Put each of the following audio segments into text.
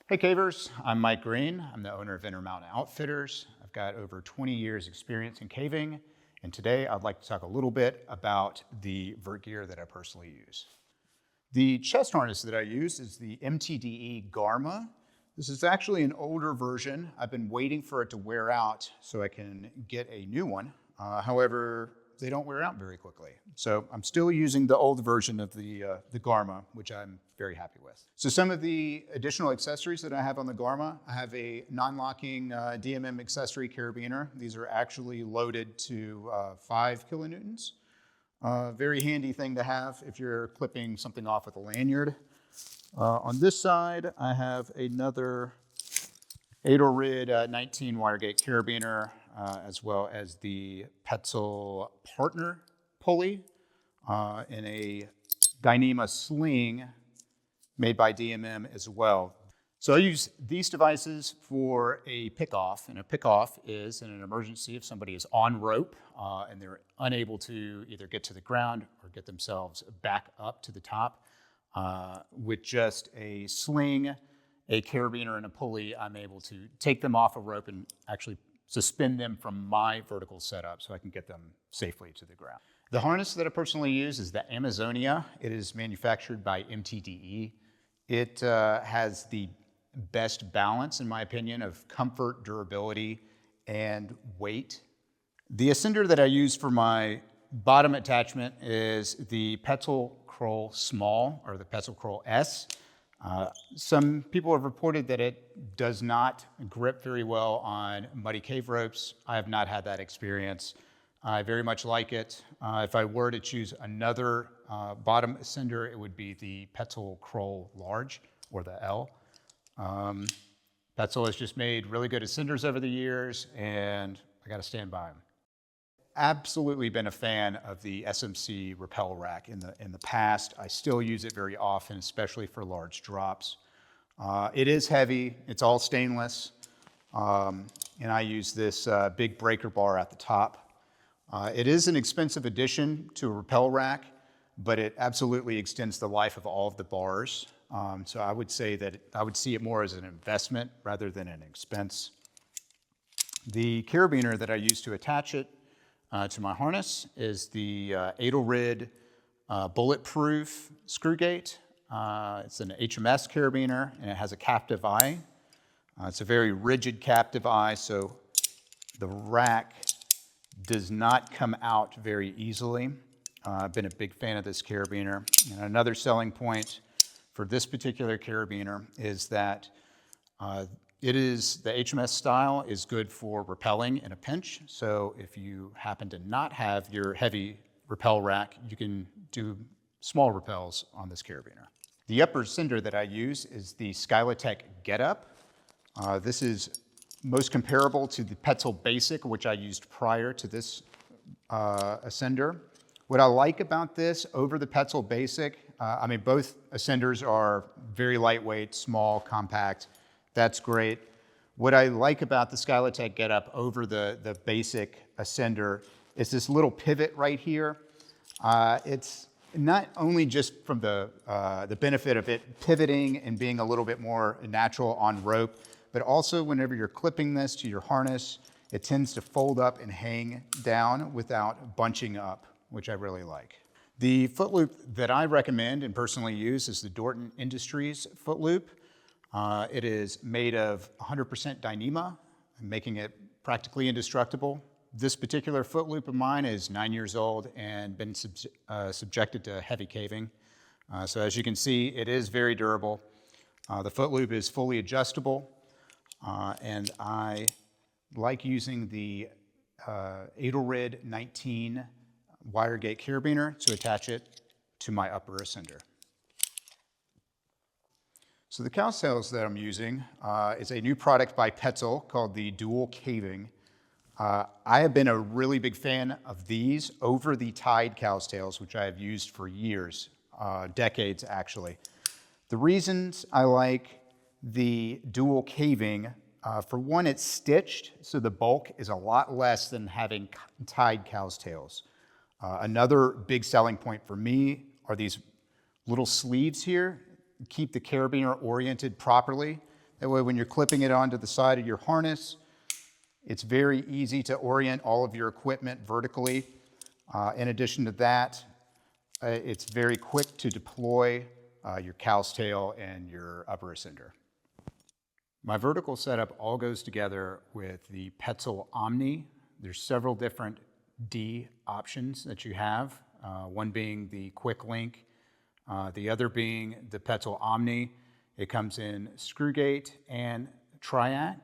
Hey cavers, I'm Mike Green. I'm the owner of Intermountain Outfitters. I've got over 20 years experience in caving, and today I'd like to talk a little bit about the vert gear that I personally use. The chest harness that I use is the MTDE Garma. This is actually an older version. I've been waiting for it to wear out so I can get a new one. However, they don't wear out very quickly. So I'm still using the old version of the Garma, which I'm very happy with. So some of the additional accessories that I have on the Garma, I have a non-locking DMM accessory carabiner. These are actually loaded to 5 kilonewtons. Very handy thing to have if you're clipping something off with a lanyard. On this side, I have another Adelrid 19 wire gate carabiner, as well as the Petzl partner pulley and a Dyneema sling made by DMM as well. So I use these devices for a pick-off, and a pick-off is in an emergency if somebody is on rope and they're unable to either get to the ground or get themselves back up to the top. With just a sling, a carabiner, and a pulley, I'm able to take them off a rope and actually suspend them from my vertical setup so I can get them safely to the ground. The harness that I personally use is the Amazonia. It is manufactured by MTDE. It has the best balance, in my opinion, of comfort, durability, and weight. The ascender that I use for my bottom attachment is the Petzl Kroll Small, or the Petzl Kroll S. Some people have reported that it does not grip very well on muddy cave ropes. I have not had that experience. I very much like it. If I were to choose another bottom ascender, it would be the Petzl Kroll Large, or the L. Petzl has just made really good ascenders over the years, and I got to stand by them. Absolutely been a fan of the SMC rappel rack in the past. I still use it very often, especially for large drops. It is heavy, it's all stainless, and I use this big breaker bar at the top. It is an expensive addition to a rappel rack, but it absolutely extends the life of all of the bars. So I would say that I would see it more as an investment rather than an expense. The carabiner that I use to attach it to my harness is the Adelrid bulletproof screw gate. It's an HMS carabiner, and it has a captive eye. It's a very rigid captive eye, so the rack does not come out very easily. I've been a big fan of this carabiner. And another selling point for this particular carabiner is that the HMS style is good for rappelling in a pinch. So if you happen to not have your heavy rappel rack, you can do small rappels on this carabiner. The upper ascender that I use is the Skylotech Get Up. This is most comparable to the Petzl Basic, which I used prior to this ascender. What I like about this over the Petzl Basic, both ascenders are very lightweight, small, compact. That's great. What I like about the Skylotech Get Up over the basic ascender is this little pivot right here. It's not only just from the benefit of it pivoting and being a little bit more natural on rope, but also whenever you're clipping this to your harness, it tends to fold up and hang down without bunching up, which I really like. The foot loop that I recommend and personally use is the Dorton Industries foot loop. It is made of 100% Dyneema, making it practically indestructible. This particular foot loop of mine is 9 years old and been subjected to heavy caving. So as you can see, it is very durable. The foot loop is fully adjustable, and I like using the Adelrid 19 wire gate carabiner to attach it to my upper ascender. So the cow tails that I'm using is a new product by Petzl called the Dual Caving. I have been a really big fan of these over the tied cow's tails, which I have used for years, decades actually. The reasons I like the Dual Caving, for one, it's stitched, so the bulk is a lot less than having tied cow's tails. Another big selling point for me are these little sleeves here. Keep the carabiner oriented properly. That way when you're clipping it onto the side of your harness, it's very easy to orient all of your equipment vertically. In addition to that, it's very quick to deploy your cow's tail and your upper ascender. My vertical setup all goes together with the Petzl Omni. There's several different D options that you have, one being the Quick Link, the other being the Petzl Omni. It comes in Screwgate and Triact.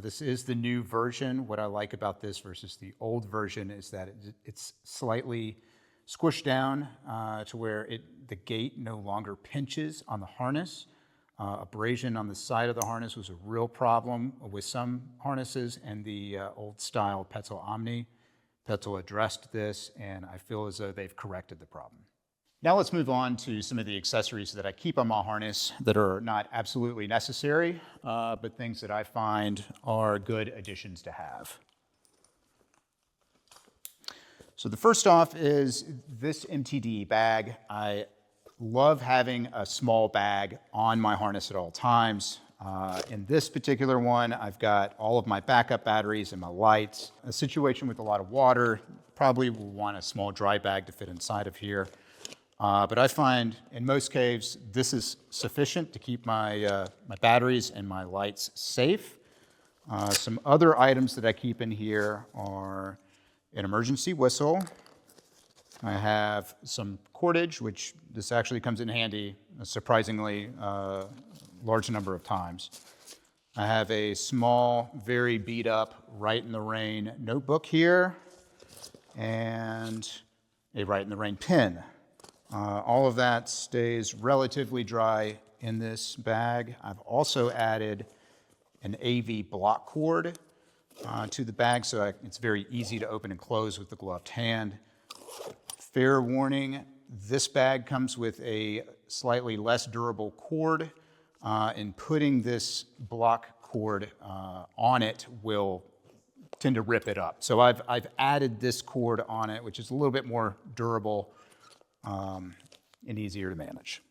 This is the new version. What I like about this versus the old version is that it's slightly squished down to where the gate no longer pinches on the harness. Abrasion on the side of the harness was a real problem with some harnesses, and the old style Petzl Omni. Petzl addressed this, and I feel as though they've corrected the problem. Now let's move on to some of the accessories that I keep on my harness that are not absolutely necessary, but things that I find are good additions to have. So the first off is this MTD bag. I love having a small bag on my harness at all times. In this particular one, I've got all of my backup batteries and my lights. A situation with a lot of water, probably will want a small dry bag to fit inside of here. But I find in most caves, this is sufficient to keep my batteries and my lights safe. Some other items that I keep in here are an emergency whistle. I have some cordage, which this actually comes in handy a surprisingly large number of times. I have a small, very beat up Right in the Rain notebook here, and a Right in the Rain pin. All of that stays relatively dry in this bag. I've also added an AV block cord to the bag, so it's very easy to open and close with the gloved hand. Fair warning, this bag comes with a slightly less durable cord, and putting this block cord on it will tend to rip it up. So I've added this cord on it, which is a little bit more durable and easier to manage.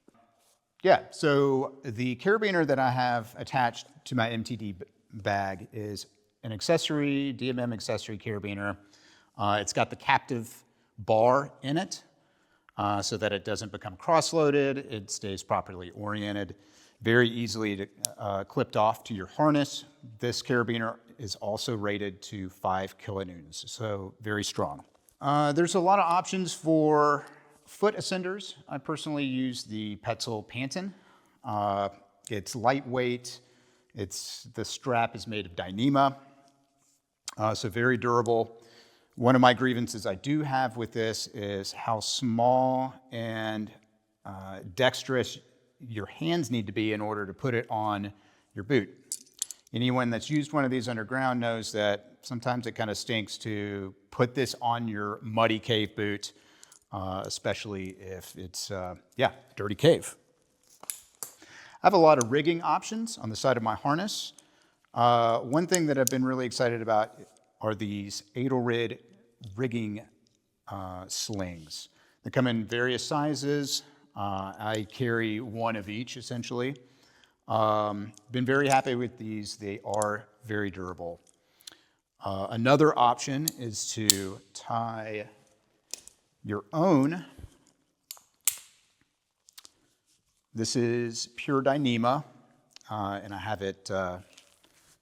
Yeah, so the carabiner that I have attached to my MTD bag is an accessory, DMM accessory carabiner. It's got the captive bar in it so that it doesn't become cross-loaded. It stays properly oriented, very easily clipped off to your harness. This carabiner is also rated to 5 kilonewtons, so very strong. There's a lot of options for foot ascenders. I personally use the Petzl Panton. It's lightweight. The strap is made of Dyneema, so very durable. One of my grievances I do have with this is how small and dexterous your hands need to be in order to put it on your boot. Anyone that's used one of these underground knows that sometimes it kind of stinks to put this on your muddy cave boot, especially if it's, a dirty cave. I have a lot of rigging options on the side of my harness. One thing that I've been really excited about are these Edelrid rigging slings. They come in various sizes. I carry one of each, essentially. Been very happy with these. They are very durable. Another option is to tie your own. This is pure Dyneema, and I have it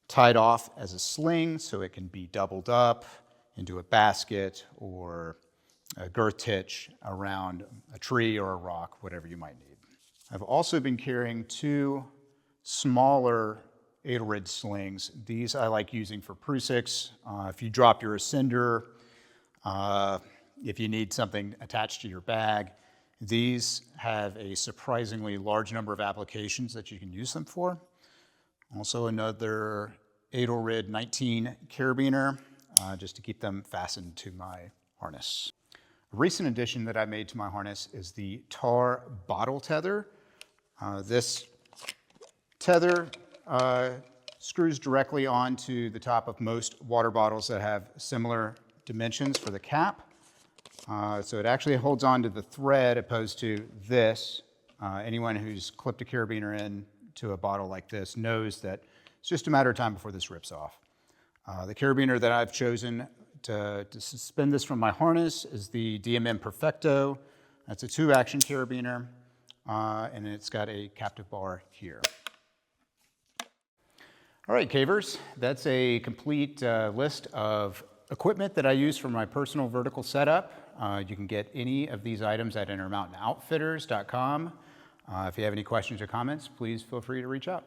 tied off as a sling so it can be doubled up into a basket or a girth hitch around a tree or a rock, whatever you might need. I've also been carrying 2 smaller Edelrid slings. These I like using for Prusiks. If you drop your ascender, if you need something attached to your bag, these have a surprisingly large number of applications that you can use them for. Also another Edelrid 19 carabiner, just to keep them fastened to my harness. A recent addition that I made to my harness is the tar bottle tether. This tether screws directly onto the top of most water bottles that have similar dimensions for the cap. So it actually holds on to the thread opposed to this. Anyone who's clipped a carabiner in to a bottle like this knows that it's just a matter of time before this rips off. The carabiner that I've chosen to suspend this from my harness is the DMM Perfecto. That's a 2-action carabiner, and it's got a captive bar here. All right, cavers, that's a complete list of equipment that I use for my personal vertical setup. You can get any of these items at IntermountainOutfitters.com. If you have any questions or comments, please feel free to reach out.